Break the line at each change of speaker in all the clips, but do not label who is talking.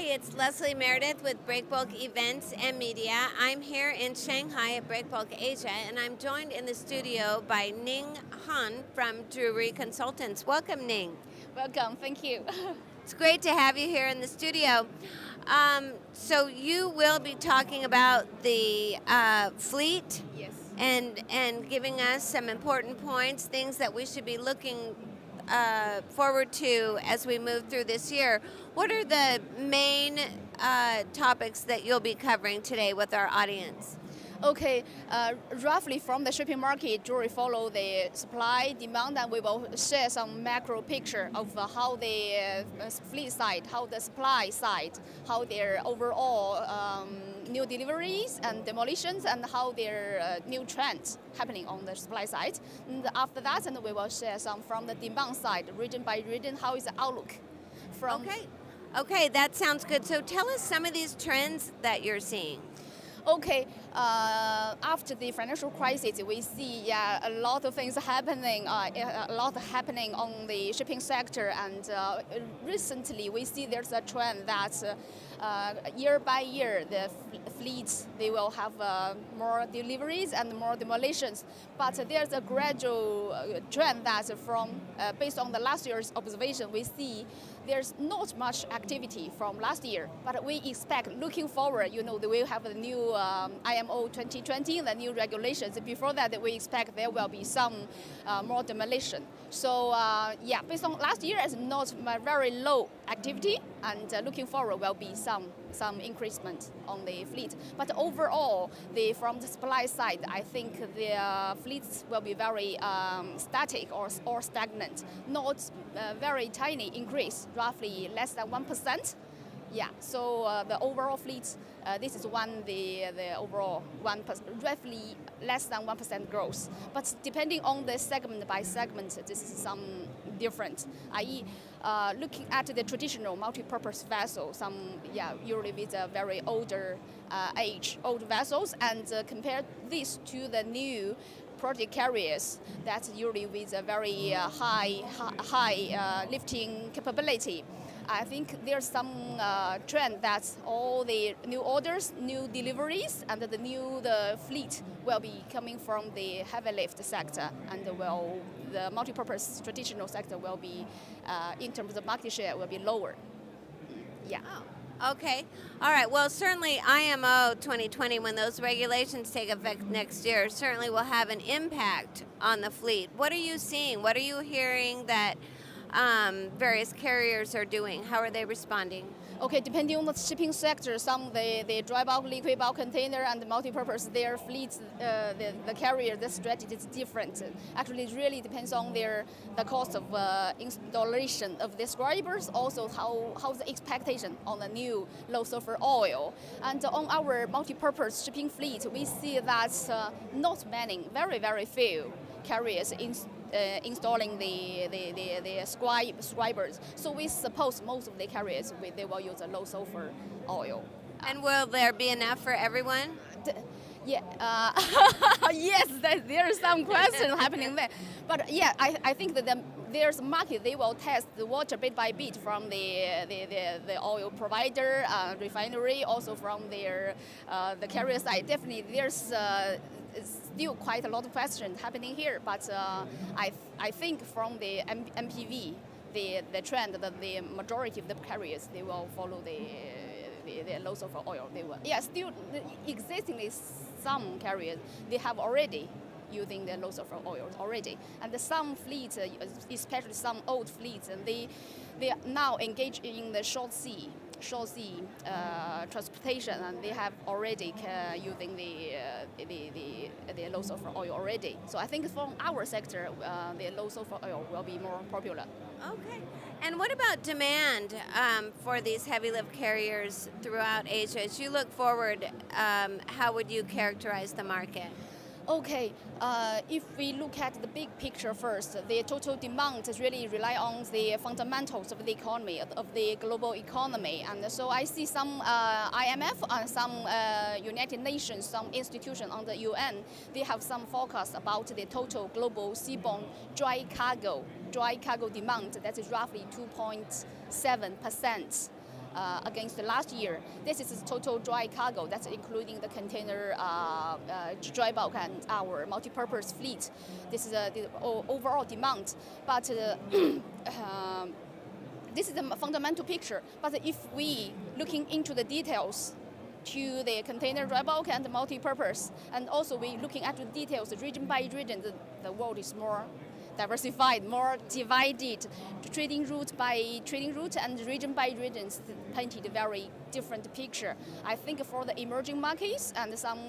it's Leslie Meredith with Breakbulk Events and Media. I'm here in Shanghai at Breakbulk Asia, and I'm joined in the studio by Ning Han from Drewry Consultants. Welcome, Ning.
Welcome, thank you.
It's great to have you here in the studio. So you will be talking about the fleet
Yes.
and giving us some important points, things that we should be looking forward to as we move through this year. What are the main topics that you'll be covering today with our audience?
Okay, roughly from the shipping market, Drewry follow the supply, demand, and we will share some macro picture of how the fleet side, how the supply side, how their overall new deliveries and demolitions, and how their new trends happening on the supply side. And after that, and we will share some from the demand side, region by region, how is the outlook.
Okay, that sounds good. So tell us some of these trends that you're seeing.
Okay, after the financial crisis, we see a lot of things happening, a lot happening on the shipping sector, and recently we see there's a trend that year by year the fleets, they will have more deliveries and more demolitions, but there's a gradual trend that from based on the last year's observation, we see there's not much activity from last year, but we expect looking forward, they will have a new IMO 2020, the new regulations. Before that, we expect there will be some more demolition. So based on last year, it's not very low activity, and looking forward will be some increasement on the fleet. But overall, from the supply side, I think the fleets will be very static or stagnant, not very tiny increase, roughly less than 1%. Yeah, so the overall fleet, this is the overall 1%, roughly less than 1% growth. But depending on the segment by segment, this is some different. I.e., looking at the traditional multi-purpose vessels, usually with a very older old vessels, and compare this to the new project carriers that usually with a very high lifting capability. I think there's some trend that all the new orders, new deliveries, and the fleet will be coming from the heavy lift sector, and the multi-purpose traditional sector will be, in terms of market share, will be lower. Yeah.
Oh, okay. All right. Well, certainly IMO 2020, when those regulations take effect next year, certainly will have an impact on the fleet. What are you seeing? What are you hearing that various carriers are doing? How are they responding?
Okay, depending on the shipping sector, some the dry bulk, liquid bulk container, and the multi-purpose, their fleets, the carrier, the strategy is different. Actually, it really depends on the cost of installation of the scrubbers, also how's the expectation on the new low sulfur oil. And on our multi-purpose shipping fleet, we see that not many, very, very few carriers installing the scrubbers. So we suppose most of the carriers, they will use a low sulfur oil.
And will there be enough for everyone?
Yes, there is some question happening there. But yeah, I think that there's a market. They will test the water bit by bit from the oil provider, refinery, also from the carrier side. Definitely, there's still quite a lot of questions happening here. But I think from the MPV, the trend that the majority of the carriers, they will follow the low sulfur oil. They will. Yeah, still existingly some carriers, they have already using the low sulfur oils already. And some fleets, especially some old fleets, and they are now engaged in the short sea transportation, and they have already using the low sulfur oil already. So I think from our sector, the low sulfur oil will be more popular.
Okay. And what about demand for these heavy lift carriers throughout Asia? As you look forward, how would you characterize the market?
Okay, if we look at the big picture first, the total demand really rely on the fundamentals of the economy, of the global economy. And so I see some IMF and some United Nations, some institutions on the UN, they have some forecast about the total global seaborne dry cargo demand. That is roughly 2.7%. against the last year. This is total dry cargo. That's including the container, dry bulk, and our multi-purpose fleet. This is the overall demand. But this is the fundamental picture. But if we looking into the details to the container, dry bulk, and the multi-purpose, and also we looking at the details region by region, the world is more diversified, more divided. Trading route by trading route and region by region painted a very different picture. I think for the emerging markets and some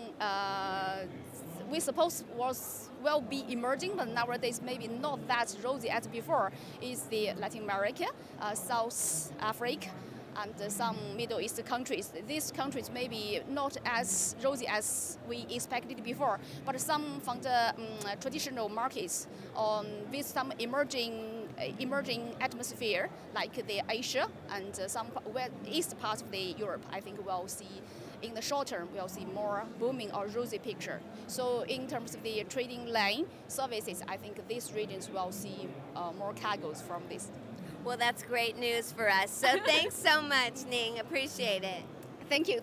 we suppose will be emerging, but nowadays maybe not that rosy as before, is the Latin America, South Africa, and some Middle East countries. These countries may be not as rosy as we expected before, but some from the traditional markets with some emerging atmosphere, like the Asia and some east part of the Europe, I think we'll see in the short term, we'll see more booming or rosy picture. So in terms of the trading lane services, I think these regions will see more cargoes from this.
Well, that's great news for us. So thanks so much, Ning. Appreciate it.
Thank you.